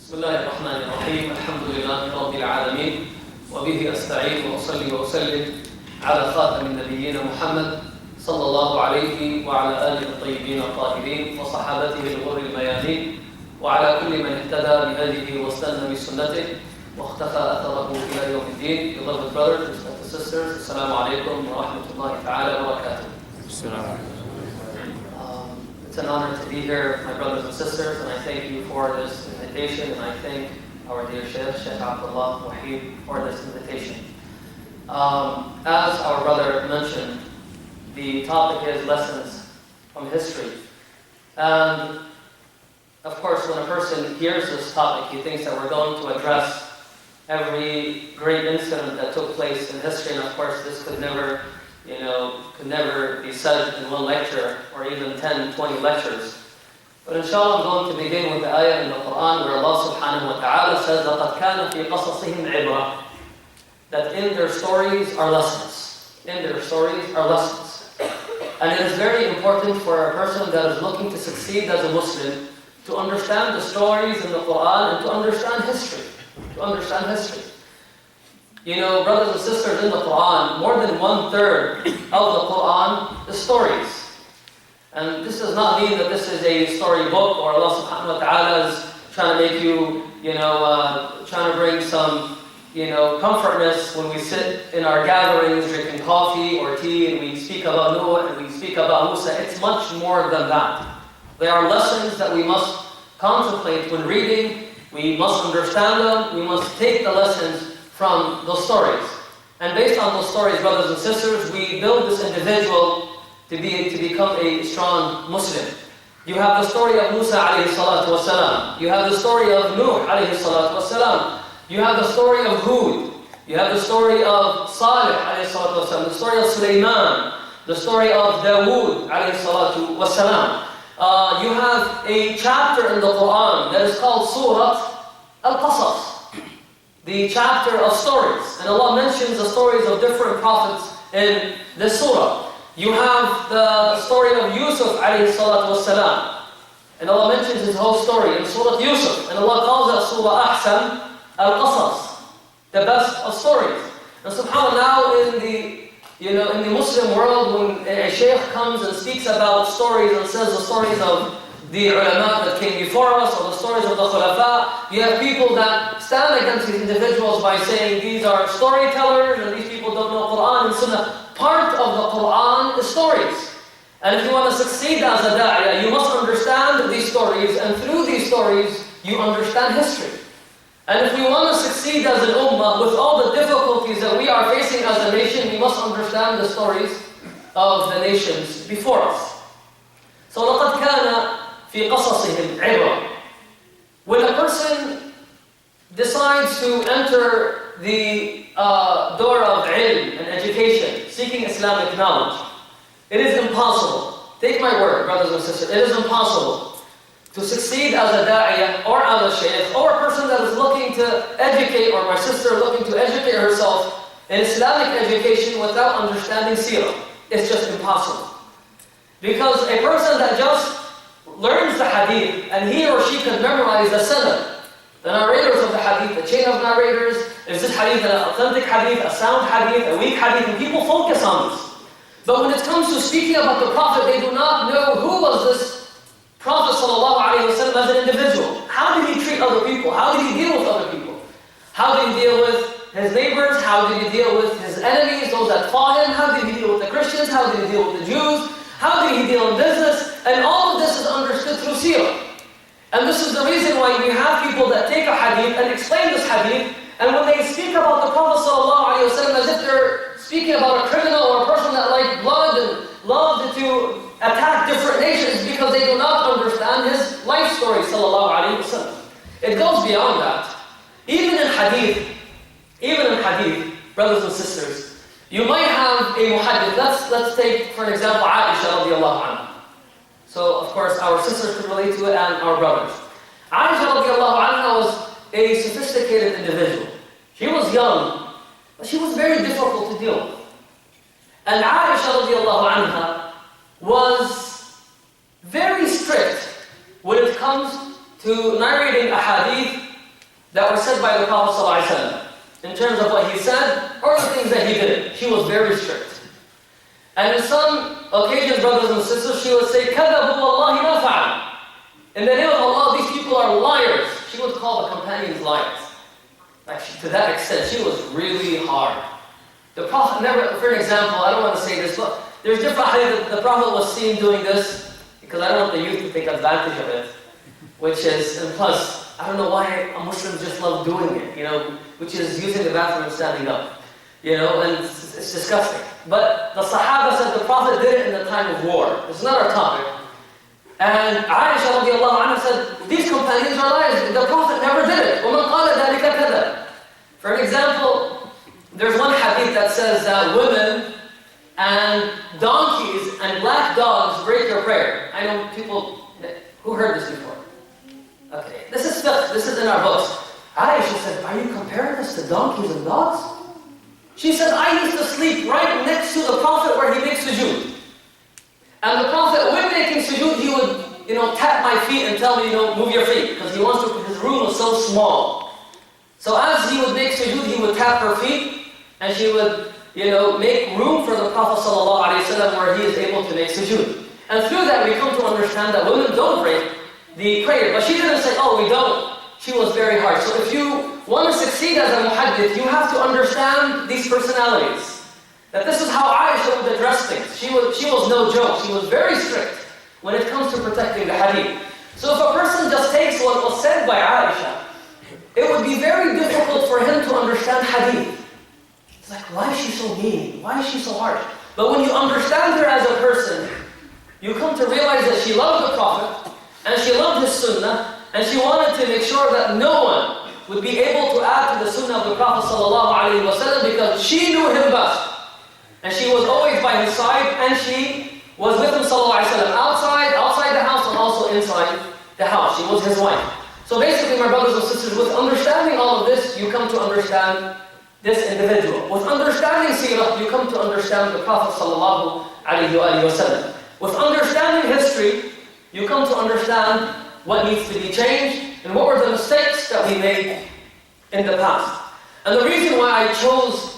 بسم الله الرحمن الرحيم الحمد لله رب العالمين وبه أستعين وأصلي وأسلم على خاتم النبيين محمد صلى الله عليه وعلى آله الطيبين الطاهرين وصحابته الغر الميامين وعلى كل من اهتدى بهديه واستنى بسنته واختفى أثره إلى يوم الدين. Beloved brothers, respected sisters, Assalamu alaikum wa rahmatullahi ta'ala wa barakatuh. It's an honor to be here, my brothers and sisters, and I thank you for this invitation, and I thank our dear Shaykh Abdullah Wahid, for this invitation. As our brother mentioned, the topic is lessons from history. And of course, when a person hears this topic, he thinks that we're going to address every great incident that took place in history, and of course, this could never be said in one lecture or even 10, 20 lectures. But inshallah, I'm going to begin with the ayah in the Quran where Allah subhanahu wa ta'ala says, لَقَدْ كَانَ فِي قَصَصِهِمْ عِبْرَةً, that in their stories are lessons. In their stories are lessons. And it is very important for a person that is looking to succeed as a Muslim to understand the stories in the Quran and to understand history. To understand history. You know, brothers and sisters, in the Quran, more than 1/3 of the Quran is stories. And this does not mean that this is a story book or Allah subhanahu wa ta'ala is trying to make you, trying to bring some, comfortness when we sit in our gatherings drinking coffee or tea and we speak about Noah and we speak about Musa. It's much more than that. There are lessons that we must contemplate when reading. We must understand them. We must take the lessons from those stories. And based on those stories, brothers and sisters, we build this individual to become a strong Muslim. You have the story of Musa alayhi salatu wasalam. You have the story of Nuh alayhi salatu wasalam. You have the story of Hud. You have the story of Salih alayhi salatu wasalam. The story of Sulaiman. The story of Dawood alayhi salatu wasalam. You have a chapter in the Quran that is called Surah Al-Qasas, the chapter of stories. And Allah mentions the stories of different prophets in this surah. You have the story of Yusuf alayhi salatu wassalam. And Allah mentions his whole story in Surah Yusuf. And Allah calls that surah Ahsan al-Qasas, the best of stories. And subhanAllah, now in the Muslim world, when a shaykh comes and speaks about stories and says the stories of the ulama that came before us, or the stories of the khulafa, you have people that stand against these individuals by saying these are storytellers and these people don't know Quran and Sunnah. Part of the Quran is stories. And if you want to succeed as a da'iyah, you must understand these stories, and through these stories, you understand history. And if we want to succeed as an ummah, with all the difficulties that we are facing as a nation, we must understand the stories of the nations before us. So, لَقَدْ كَانَ فِي قَصَصِهِمْ عِبْرَةً. When a person decides to enter the door of ilm and education, seeking Islamic knowledge, it is impossible. Take my word, brothers and sisters, it is impossible to succeed as a da'iyah or as a shaykh or a person that is looking to educate, or my sister looking to educate herself in Islamic education without understanding seerah. It's just impossible. Because a person that just learns the hadith and he or she can memorize the sanad, the narrators of the hadith, the chain of narrators, is this hadith an authentic hadith, a sound hadith, a weak hadith, and people focus on this. But when it comes to speaking about the Prophet, they do not know who was this Prophet sallallahu alaihi wasallam as an individual. How did he treat other people? How did he deal with other people? How did he deal with his neighbors? How did he deal with his enemies, those that fought him? How did he deal with the Christians? How did he deal with the Jews? How did he deal in business? And all of this is understood through seerah. And this is the reason why we have people that take a hadith and explain this hadith, and when they speak about the Prophet ﷺ as if they're speaking about a criminal or a person that liked blood and loved to attack different nations, because they do not understand his life story ﷺ. It goes beyond that. Even in hadith, brothers and sisters, you might have a muhaddith. Let's take, for an example, Aisha radiallahu anha. So, of course, our sisters could relate to it and our brothers. Aisha radiallahu anha was a sophisticated individual. She was young, but she was very difficult to deal with. And Aisha radiallahu anha was very strict when it comes to narrating a hadith that were said by the Prophet ﷺ, in terms of what he said or the things that he did. She was very strict. And in some occasions, brothers and sisters, she would say, كَذَبُوا وَاللَّهِ مَا فَعَلُوا. In the name of Allah, these people are liars. She would call the companions liars. To that extent, she was really hard. The Prophet never, for an example, I don't want to say this, but there's different hadith that the Prophet was seen doing this, because I don't want the youth to take advantage of it, which is, and plus, I don't know why Muslims just love doing it, which is using the bathroom and standing up, and it's disgusting. But the Sahaba said the Prophet did it in the time of war. It's not our topic. And Aisha radiallahu anha said, these companions are liars. The Prophet never did it. وَمَنْ قَالَ ذَلِكَ كَذَا. For an example, there's one hadith that says that women and donkeys and black dogs break your prayer. I know people who heard this before. Okay, this is in our books. Aisha said, are you comparing this to donkeys and dogs? She said, I used to sleep right next to the Prophet where he makes sujood. And the Prophet, when making sujood, he would, tap my feet and tell me, move your feet, because his room was so small. So as he would make sujood, he would tap her feet, and she would, make room for the Prophet ﷺ where he is able to make sujood. And through that, we come to understand that women don't break the prayer. But she didn't say, oh, we don't. She was very hard. So if you want to succeed as a muhaddith, you have to understand these personalities. That this is how Aisha would address things. She was no joke. She was very strict when it comes to protecting the hadith. So if a person just takes what was said by Aisha, it would be very difficult for him to understand hadith. It's like, why is she so mean? Why is she so harsh? But when you understand her as a person, you come to realize that she loved the Prophet, and she loved his sunnah, and she wanted to make sure that no one would be able to add to the sunnah of the Prophet ﷺ because she knew him best. And she was always by his side, and she was with him ﷺ outside the house, and also inside the house. She was his wife. So basically, my brothers and sisters, with understanding all of this, you come to understand this individual. With understanding seerah, you come to understand the Prophet ﷺ. With understanding history, you come to understand what needs to be changed and what were the mistakes that we made in the past. And the reason why I chose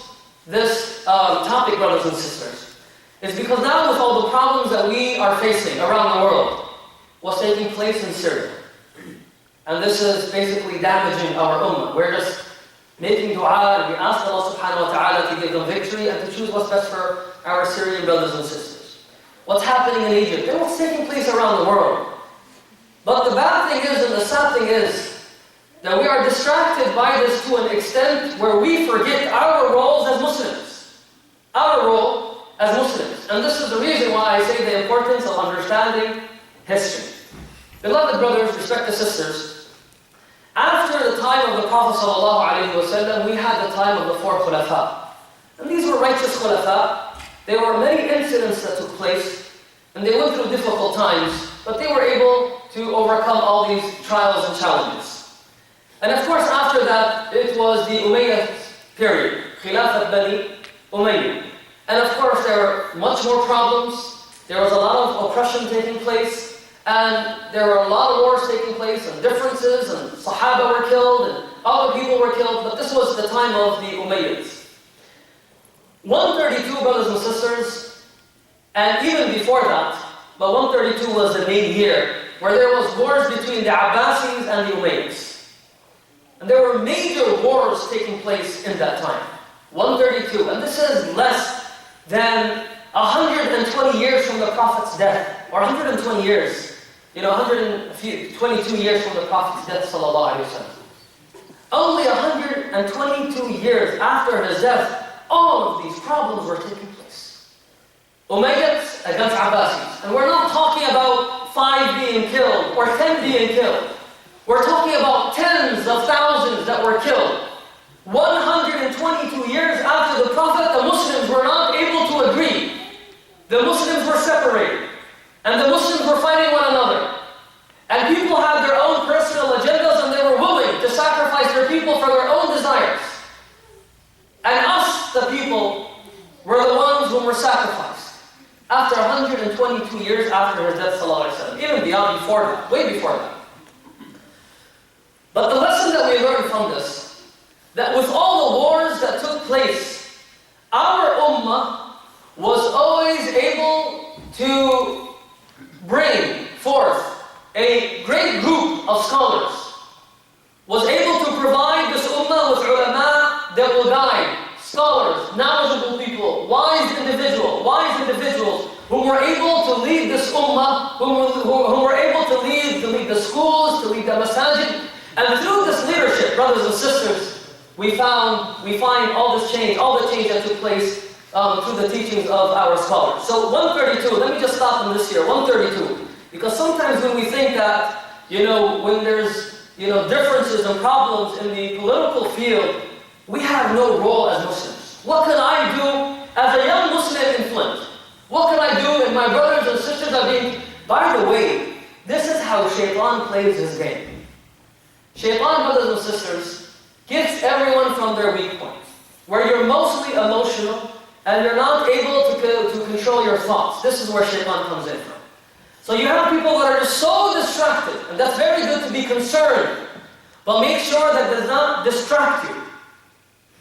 this topic, brothers and sisters, is because now with all the problems that we are facing around the world, what's taking place in Syria. And this is basically damaging our ummah. We're just making dua, and we ask Allah subhanahu wa ta'ala to give them victory and to choose what's best for our Syrian brothers and sisters. What's happening in Egypt and what's taking place around the world. But the bad thing is, and the sad thing is, that we are distracted by this to an extent where we forget our roles as Muslims. Our role as Muslims. And this is the reason why I say the importance of understanding history. Beloved brothers, respected sisters, after the time of the Prophet ﷺ, we had the time of the 4 khulafa. And these were righteous khulafa. There were many incidents that took place, and they went through difficult times, but they were able to overcome all these trials and challenges. And of course, after that, it was the Umayyad period, Khilafat Bani Umayyad. And of course, there were much more problems. There was a lot of oppression taking place, and there were a lot of wars taking place, and differences, and Sahaba were killed, and other people were killed, but this was the time of the Umayyads. 132, brothers and sisters, and even before that, but 132 was the main year, where there was wars between the Abbasis and the Umayyads. And there were major wars taking place in that time. 132, and this is less than 120 years from the Prophet's death, or 120 years, 122 years from the Prophet's death, sallallahu alaihi wasallam. Only 122 years after his death, all of these problems were taking place. Umayyads against Abbasis. And we're not talking about 5 being killed or 10 being killed. We're talking about tens of thousands that were killed. 122 years after the Prophet, the Muslims were not able to agree. The Muslims were separated. And the Muslims were fighting one another. And people had their own personal agendas, and they were willing to sacrifice their people for their own desires. And us, the people, were the ones who were sacrificed. After 122 years after his death, sallallahu alaihi wasallam, even beyond, before that, way before that. But the lesson that we learned from this that with all the wars that took place, our ummah was always able to bring forth a great group of scholars, was able to provide this ummah with ulama that will guide, scholars, knowledgeable people, wise individuals who were able to lead this ummah, who were able to lead the schools, to lead the masajid. And through this leadership, brothers and sisters, we find all this change, all the change that took place through the teachings of our scholars. So 132, let me just stop on this here, 132. Because sometimes when we think that, when there's, differences and problems in the political field, we have no role as Muslims. What can I do as a young Muslim in Flint? What can I do if my brothers and sisters are being... By the way, this is how Shaitan plays his game. Shaitan, brothers and sisters, gets everyone from their weak point, where you're mostly emotional and you're not able to control your thoughts. This is where Shaitan comes in from. So you have people that are just so distracted, and that's very good to be concerned, but make sure that does not distract you.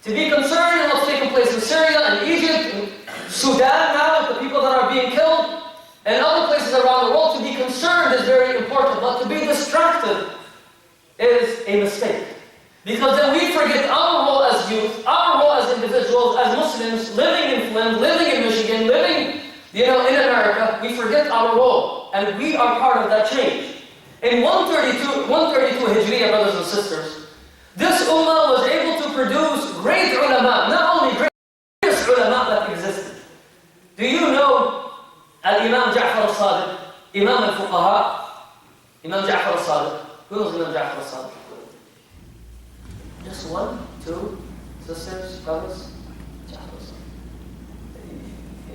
To be concerned in what's taking place in Syria and Egypt and Sudan now, with the people that are being killed, and other places around the world, to be concerned is very important, but to be distracted is a mistake. Because then we forget our role as youth, our role as individuals, as Muslims, living in Flint, living in Michigan, living in America. We forget our role, and we are part of that change. In 132 Hijriya, brothers and sisters, this ummah was able to produce great ulama, not only greatest ulama that existed. Do you know Al-Imam Ja'far al-Sadiq, Imam al-Fuqaha, Imam Ja'far al-Sadiq? Who knows Imam Ja'far al-Sadiq? Just one, two, sisters, brothers? Ja'far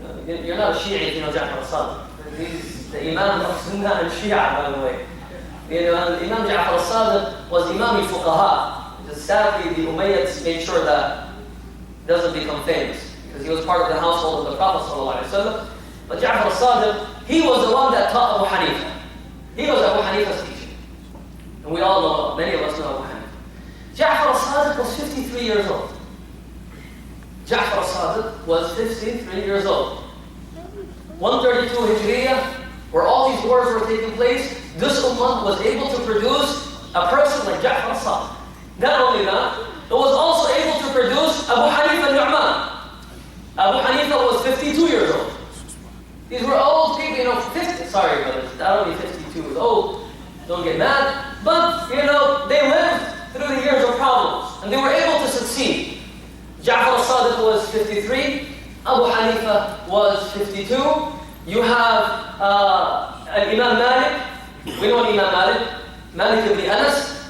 al-Sadiq. You're not a Shi'i if you know Ja'far al-Sadiq. He's the Imam of Sunnah and Shia, by the way. Imam Ja'far al-Sadiq was Imam al-Fuqaha. Sadly, the Umayyads made sure that he doesn't become famous, because he was part of the household of the Prophet ﷺ. But Ja'far al-Sadiq, he was the one that taught Abu Hanifa. He was Abu Hanifa's teacher. And we all know, many of us know Abu Hanifa. Ja'far al-Sadiq was 53 years old. Ja'far al-Sadiq was 53 years old. 132 Hijriya, where all these wars were taking place, this ummah was able to produce a person like Ja'far al-Sadiq. Not only that, it was also able to produce Abu Hanifa al-Nu'man. Abu Hanifa was 52 years old. These were old people, 50, sorry brothers, not only 52 is old, don't get mad, but, they lived through the years of problems, and they were able to succeed. Ja'far al-Sadiq was 53, Abu Hanifa was 52. You have Imam Malik, we know Imam Malik, Malik ibn Anas,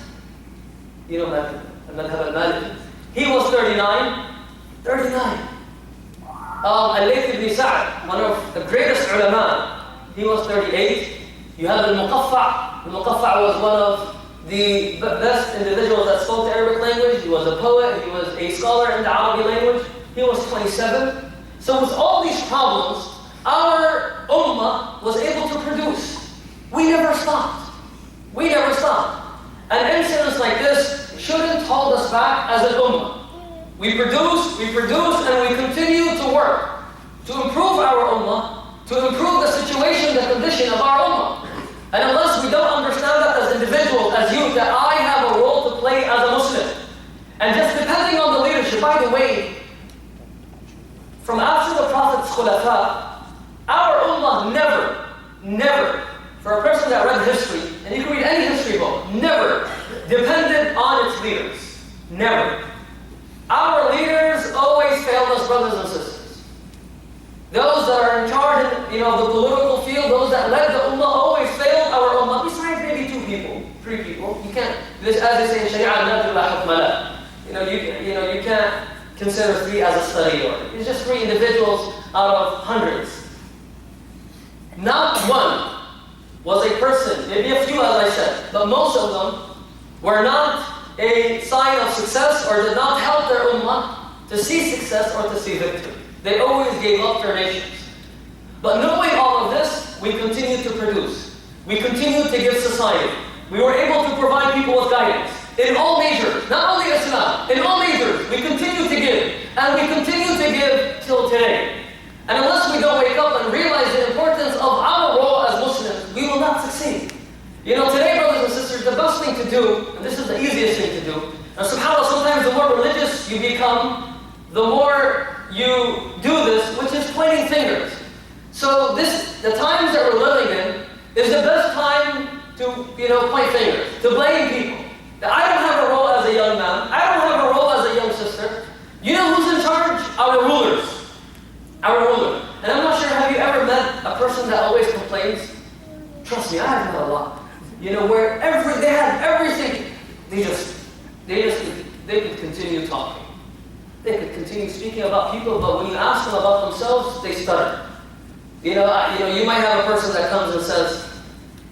Malik, al-Madhab al-Maliki. He was 39. 39. Al-Layth ibn Sa'd, one of the greatest ulama, he was 38. You have al-Muqaffa'. Al-Muqaffa' was one of the best individuals that spoke the Arabic language. He was a poet, he was a scholar in the Arabic language. He was 27. So with all these problems, our ummah was able to produce. We never stopped. We never stopped. And incidents like this shouldn't hold us back as an ummah. We produce, and we continue to work to improve our ummah, to improve the situation, the condition of our ummah. And unless we don't understand that as individuals, as youth, that I have a role to play as a Muslim. And just depending on the leadership, by the way, from after the Prophet's khulafa, our ummah never, for a person that read history, and you can read any history book, never depended on its leaders. Never. Our leaders always failed us, brothers and sisters. Those that are in charge of the political field, those that led the ummah, always failed our ummah. Besides maybe 2 people, 3 people. You can't, as they say in Sharia, you can't consider 3 as a study order. It's just 3 individuals out of hundreds. Not one was a person, maybe a few as I said, but most of them were not a sign of success or did not help their ummah to see success or to see victory. They always gave up their nations. But knowing all of this, we continue to produce. We continue to give society. We were able to provide people with guidance in all majors, not only And we continue to give till today. And unless we don't wake up and realize the importance of our role as Muslims, we will not succeed. You know, today, brothers and sisters, the best thing to do, and this is the easiest thing to do, and subhanAllah, sometimes the more religious you become, the more you do this, which is pointing fingers. So the times that we're living in is the best time to, point fingers, to blame people. I don't have a role as a young man. I don't have a role as a young sister. You know who's in charge? Our rulers. Our ruler. And I'm not sure, have you ever met a person that always complains? Trust me, I have met a lot. Where they have everything. They could continue talking. They could continue speaking about people, but when you ask them about themselves, they stutter. You might have a person that comes and says,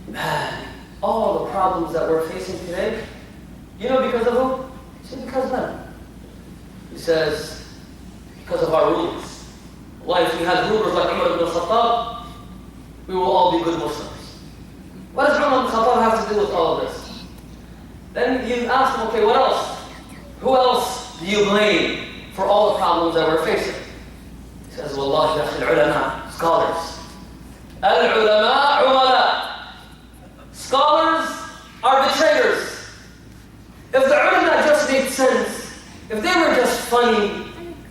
man, all the problems that we're facing today, because of who? He said, because of them. He says, because of our rulers. Well, if we had rulers like Umar ibn Khattab, we will all be good Muslims. What does Umar ibn Khattab have to do with all of this? Then you ask him, okay, what else? Who else do you blame for all the problems that we're facing? He says, Wallahi, al-ulama, scholars. Al-ulama, umala. Scholars are betrayers. If the ulama just made sense, if they were just funny,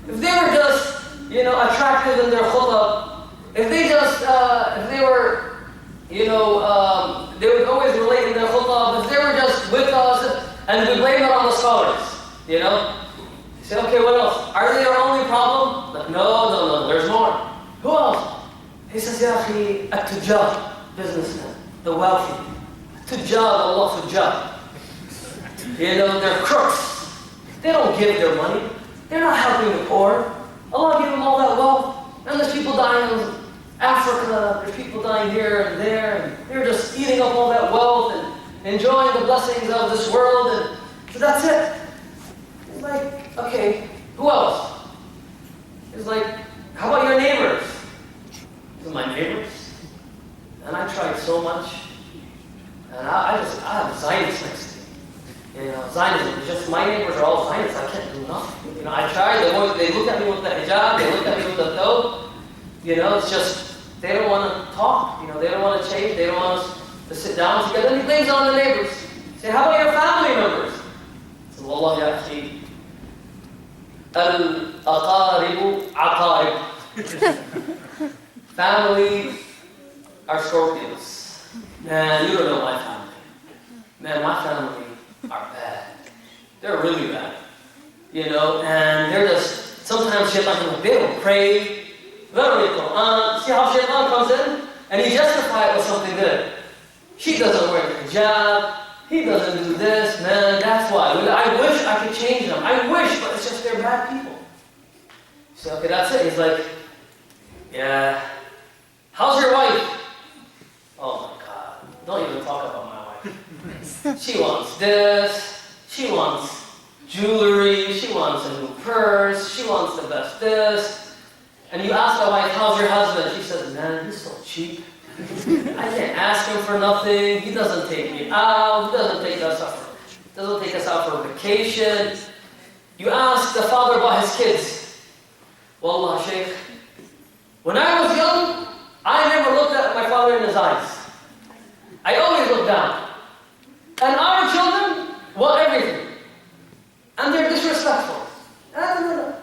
if they were just, attractive in their khutbah, if they were, they would always relate in their khutbah, if they were just with us, and we blame it on the scholars, You say, okay, what else? Are they our only problem? Like, no, there's more. Who else? He says, Ya akhi, at-tujjar, businessmen, the wealthy. Tujjar, Allah tujjar. They're crooks. They don't give their money. They're not helping the poor. Allah gave them all that wealth. And there's people dying in Africa, there's people dying here and there, and they're just eating up all that wealth and enjoying the blessings of this world, and so that's it. It's like, okay, who else? It's like, how about your neighbors? These are my neighbors. And I tried so much, and I have Zionists next to me. Zionism, just my neighbors are all Zionists. I can't do nothing. I tried. They look at me with the hijab. They look at me with the thobe. It's just they don't want to talk. They don't want to change. They don't want us to sit down together. And he blames on the neighbors. Say, how about your family members? So, Wallah ya akhi, al-aqaribu aqarib. Family are scorpions. Man, you don't know my family. Man, my family are bad. They're really bad. And they're just, sometimes shaitan, they don't pray, they don't read Quran. See how shaitan comes in? And he justifies it with something good. She doesn't wear the hijab, he doesn't do this, man, that's why. I wish I could change them. I wish, but it's just they're bad people. So, okay, that's it. He's like, yeah, how's your wife? Oh my God, don't even talk about my wife. She wants this, she wants jewelry, she wants a new purse, she wants the best this. And you ask my wife, how's your husband? She says, man, he's so cheap. I can't ask him for nothing. He doesn't take me out. He doesn't take us out for vacation. You ask the father about his kids. Wallah, Shaykh, when I was young, I never looked at my father in his eyes. I always looked down. And our children want everything. And they're disrespectful. You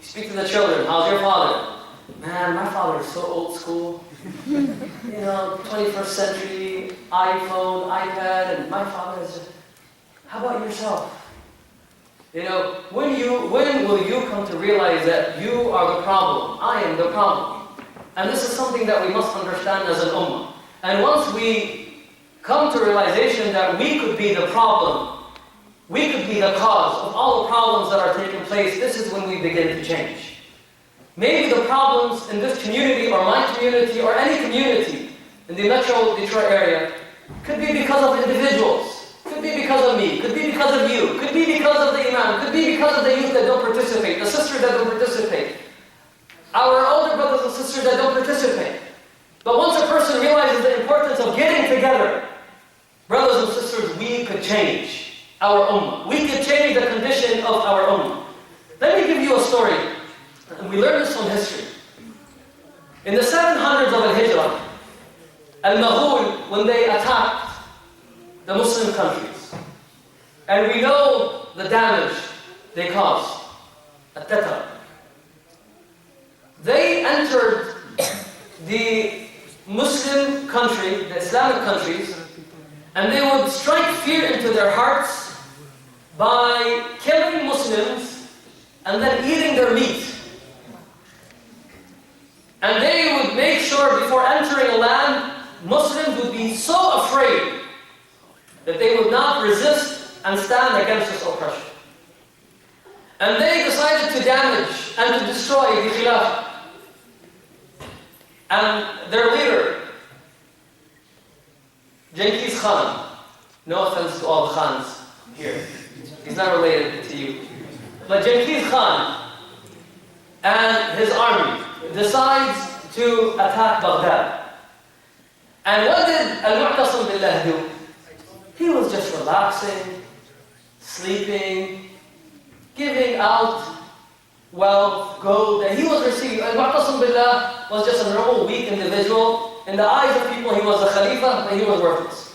speak to the children, how's your father? Man, my father is so old school. 21st century, iPhone, iPad, and my father is just, how about yourself? When will you come to realize that you are the problem? I am the problem. And this is something that we must understand as an ummah. And once we come to realization that we could be the problem, we could be the cause of all the problems that are taking place, this is when we begin to change. Maybe the problems in this community or my community or any community in the Metro Detroit area could be because of individuals, could be because of me, could be because of you, could be because of the imam, could be because of the youth that don't participate, the sisters that don't participate, our older brothers and sisters that don't participate. But once a person realizes the importance of getting together, brothers and sisters, we could change our ummah. We could change the condition of our ummah. Let me give you a story And we learn this from history. In the 700s of Al-Hijrah, Al-Maghul, when they attacked the Muslim countries, and we know the damage they caused, At-Tatar, they entered the Muslim country, the Islamic countries, and they would strike fear into their hearts by killing Muslims and then eating their meat. And they would make sure before entering a land, Muslims would be so afraid that they would not resist and stand against this oppression. And they decided to damage and to destroy the Khilafah. And their leader, Genghis Khan, no offense to all the Khans here, he's not related to you, but Genghis Khan and his army decides to attack Baghdad. And what did Al-Mu'tasim Billah do? He was just relaxing, sleeping, giving out wealth, gold that he was receiving. Al-Mu'tasim Billah was just a normal, weak individual. In the eyes of people, he was a Khalifa, but he was worthless.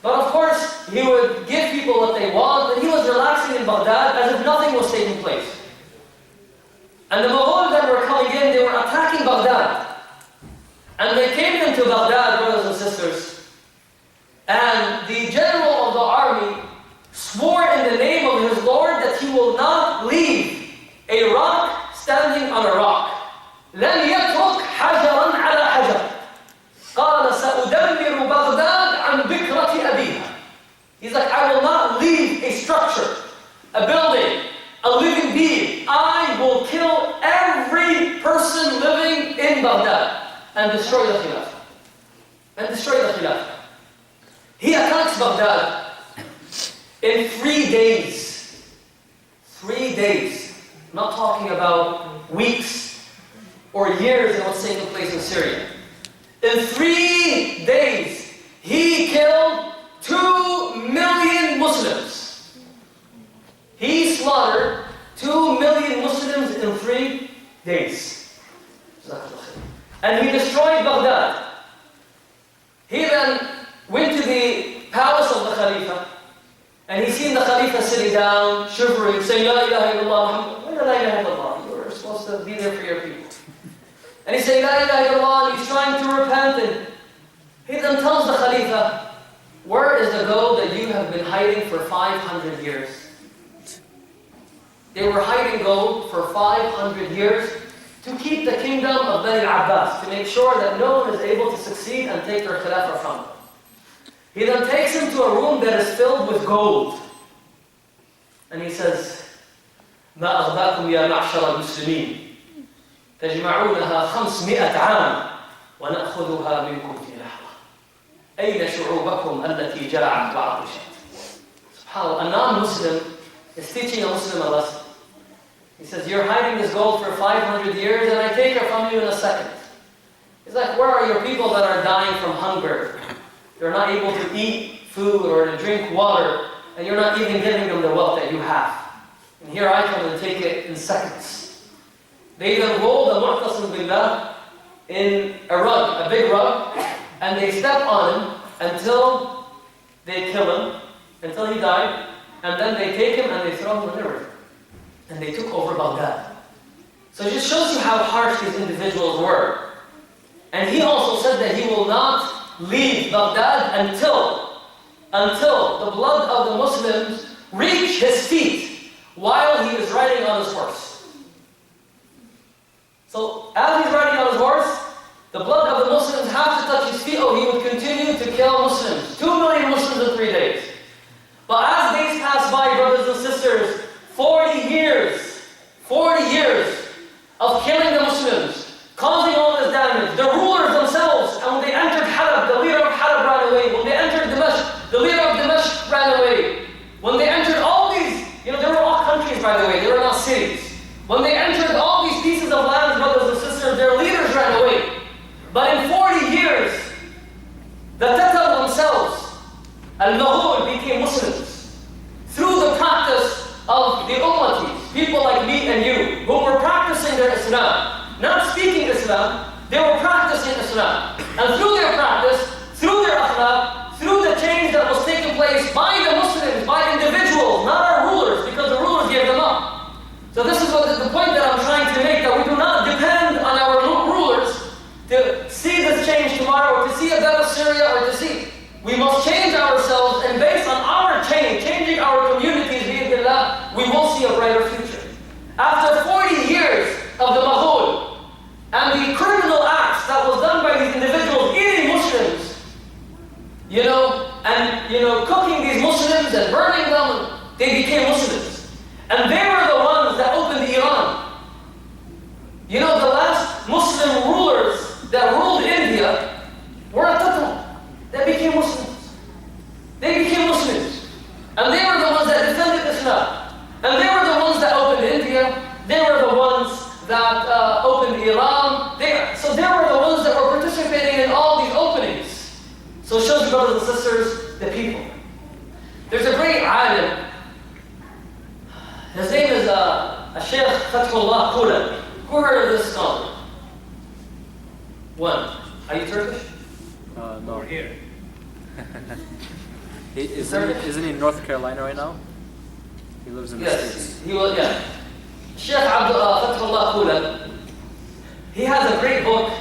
But of course, he would give people what they want, and he was relaxing in Baghdad as if nothing was taking place. And the Mughals that were coming in, they were attacking Baghdad. And they came into Baghdad, brothers and sisters, and the general of the army swore in the name of his Lord that he will not leave a rock standing on a rock. لن يترك حجرا على حجر. قال سأدمر بغداد عن بكرة أبيها. He's like, I will not leave a structure, a building, a living being. I will kill every person living in Baghdad and destroy the Khilafah. He attacks Baghdad in 3 days. 3 days. I'm not talking about weeks or years in what's taking place in Syria. In 3 days, he killed 2 million Muslims. He slaughtered 2 million Muslims in 3 days. And he destroyed Baghdad. He then went to the palace of the Khalifa, and he seen the Khalifa sitting down, shivering, saying, La ilaha illallah Muhammad. La ilaha illallah. You were supposed to be there for your people. And he's saying, La ilaha illallah, and he's trying to repent. And he then tells the Khalifa, where is the gold that you have been hiding for 500 years? They were hiding gold for 500 years to keep the kingdom of Bani al-Abbas, to make sure that no one is able to succeed and take their Khilafah from them. He then takes him to a room that is filled with gold. And he says, ما أغباكم يا معشر المسلمين تجمعونها 500 عام ونأخذها منكم في لحظة أين شعوبكم التي جاعت وعطشت. SubhanAllah, a non-Muslim is teaching a Muslim a lesson. He says, you're hiding this gold for 500 years and I take it from you in a second. He's like, where are your people that are dying from hunger? They're not able to eat food or to drink water, and you're not even giving them the wealth that you have. And here I come and take it in seconds. They then roll the Mu'tasim Billah in a rug, a big rug, and they step on him until they kill him, until he died, and then they take him and they throw him in the river. And they took over Baghdad. So it just shows you how harsh these individuals were. And he also said that he will not leave Baghdad until the blood of the Muslims reach his feet while he is riding on his horse. So as he's riding on his horse, the blood of the Muslims have to touch his feet, or he would continue to kill Muslims. 2 million Muslims in 3 days. But as days pass by, brothers and sisters, 40 years of killing the Muslims, causing all this damage. The rulers themselves, and when they entered Halab, the leader of Halab ran away. When they entered Dimashq, the leader of Dimashq ran away. When they entered all these, they were all countries, by the way, they were not cities. When they entered all these pieces of land, brothers and sisters, their leaders ran away. But in 40 years, the Tatar themselves, Al-Maghul, became Muslims through the practice of the Ummatis, people like me and you, who were practicing their Islam. Islam, they were practicing Islam. And through their practice, through their akhlaq, through the change that was taking place by the Muslims, by individuals, not our rulers, because the rulers gave them up. So this is the point that I'm trying to make, that we do not depend on our rulers to see this change tomorrow, or to see a better Syria, or to see. We must change ourselves, and based on our change, changing our communities, we will see a brighter future. After 40 years of the Mughal and the criminal acts that was done by these individuals eating Muslims, cooking these Muslims and burning them, they became Muslims. And they were the ones that opened Iran. The last Muslim rulers that ruled India were a Tatar. They became Muslims. They became Muslims. And they were the ones that defended Islam. And they were the ones that opened India. They were the ones that opened Iran. So they were the ones that were participating in all these openings. So it shows you, brothers and sisters, the people. There's a great alim. His name is Shaykh Mohammad. Who heard of this scholar? One. Are you Turkish? No. We're here. Isn't he in North Carolina right now? He lives in the States. He will, yeah. Shaykh Mohammad, he has a great book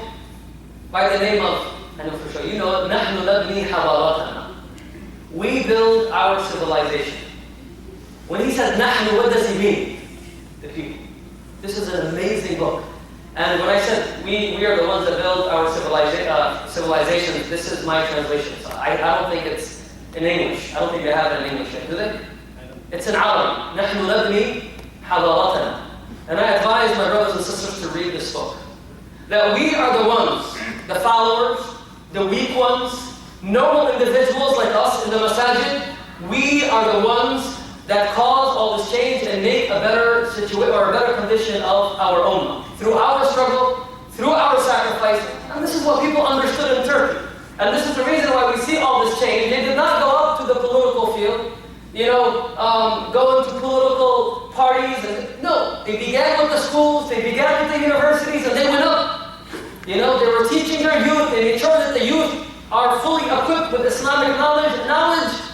by the name of, I know for sure, نحن نبني حضارتنا. We build our civilization. When he says نحن, what does he mean? The people. This is an amazing book. And when I said we are the ones that build our civilization, this is my translation. So I don't think it's in English. I don't think they have it in English yet, do they? It's in Arabic. نحن نبني حضارتنا. And I advise my brothers and sisters to read this book. That we are the ones, the followers, the weak ones, normal individuals like us in the masajid, we are the ones that cause all this change and make a better situation or a better condition of our ummah. Through our struggle, through our sacrifice. And this is what people understood in Turkey. And this is the reason why we see all this change. They did not go up to the political field, go into political parties. No, they began with the schools, they began with the universities, and they went up. They were teaching their youth, they made sure that the youth are fully equipped with Islamic knowledge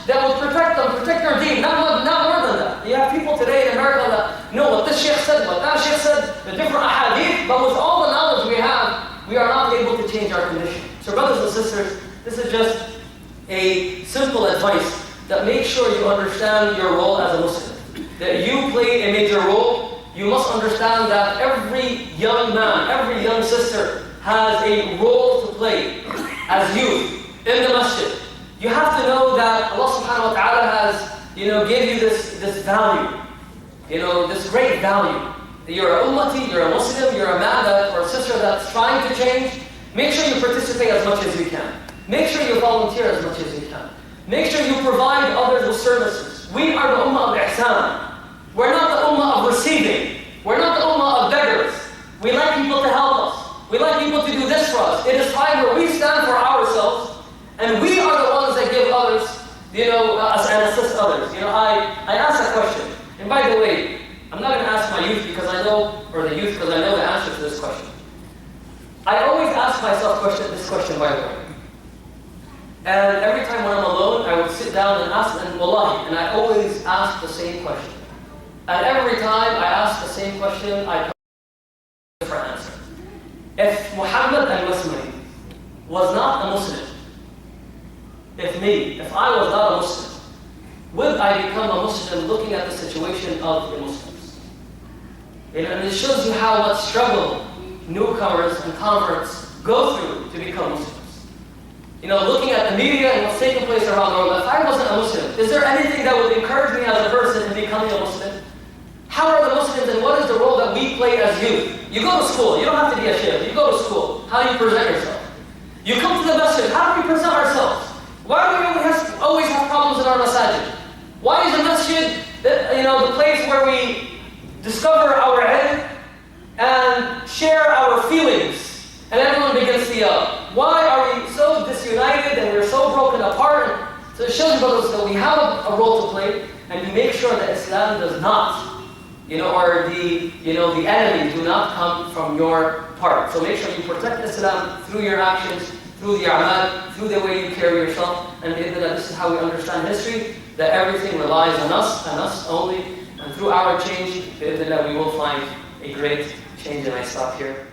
that will protect them, protect their deen, not more than that. You have people today in America that know what this sheikh said, what that sheikh said, the different ahadith, but with all the knowledge we have, we are not able to change our condition. So brothers and sisters, this is just a simple advice that make sure you understand your role as a Muslim. That you play a major role. You must understand that every young man, every young sister has a role to play as youth in the masjid. You have to know that Allah subhanahu wa ta'ala has, gave you this value, this great value. You're a ummati, you're a Muslim, you're a man or a sister that's trying to change. Make sure you participate as much as you can. Make sure you volunteer as much as you can. Make sure you provide others with services. We are the ummah of ihsan. We're not the ummah of receiving. We're not the ummah of beggars. We like people to help us. We like people to do this for us. It is time where we stand for ourselves, and we are the ones that give others, and assist others. I asked a question, and by the way, I'm not going to ask my youth because I know the answer to this question. I always ask myself this question, by the way. And every time when I'm alone, I would sit down and ask, and wallahi, and I always ask the same question. And every time I ask the same question, I come to a different answer. If Muhammad Al-Masmari was not a Muslim, if I was not a Muslim, would I become a Muslim looking at the situation of the Muslims? And it shows you how much struggle newcomers and converts go through to become Muslims. Looking at the media and what's taking place around the world, if I wasn't a Muslim, is there anything that would encourage me as a person in becoming a Muslim? How are the Muslims and what is the role that we play as youth? You go to school, you don't have to be a sheikh, you go to school, how do you present yourself? You come to the masjid, how do we present ourselves? Why do we always have problems in our masajid? Why is the masjid the place where we discover our ilm and share our feelings and everyone begins to yell? Why are we so disunited and we're so broken apart? So it shows you, brothers, that we have a role to play, and you make sure that Islam does not or the enemy do not come from your part. So make sure you protect Islam through your actions, through the a'mal, through the way you carry yourself. And this is how we understand history, that everything relies on us and us only. And through our change, we will find a great change. And I stop here.